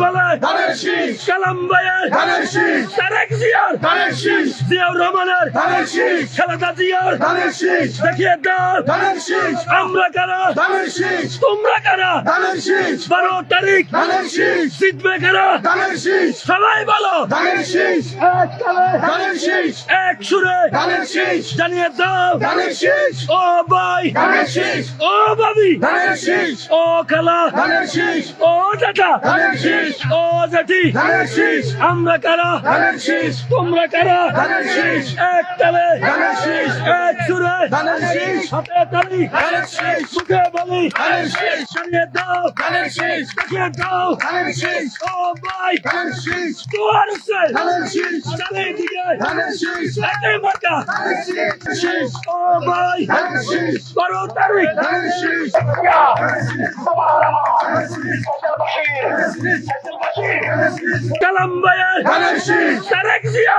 বলে ধানের শীষ, কালাম ভাইয়ের ধানের শীষ, তারেক জিয়ার ধানের শীষ, জিয়াউর রহমানের ধানের শীষ, খালেদা জিয়ার ধানের শীষ, দেখিয়ে দাও ধানের শীষ, আমরা কারা ধানের শীষ, তোমরা কারা ধানের শীষ, 12 তারিখ ধানের শীষ, জিতবে কারা ধানের শীষ, সবাই বলো ধানের শীষ, এক কালে ধানের শীষ, এক সুরে ধানের শীষ, জানিয়ে দাও ধানের শীষ, ও ভাই ধানের শীষ, ও ভাবি ধানের শীষ, ও খালা ধানের শীষ, ও চাচা ধানের শীষ, ও জেঠি ধানের শীষ, আমরা কারা ধানের শীষ, তোমরা কারা ধানের শীষ, এক তালে ধানের শীষ, এক সুরে ধানের শীষ, হাতে তালি ধানের শীষ, মুখে বলি ধানের শীষ, জানিয়ে দাও ধানের শীষ, দেখিয়ে দাও ধানের শীষ, ও ভাই ধানের শীষ, তোমার হচ্ছে ধানের শীষ, চারিদিকে ধানের শীষ, একই মার্কা ধানের শীষ, ও ভাই ধানের শীষ, 12 তারিখ ধানের শীষ, কালাম ভাইয়ের ধানের শীষ, তারেক জিয়া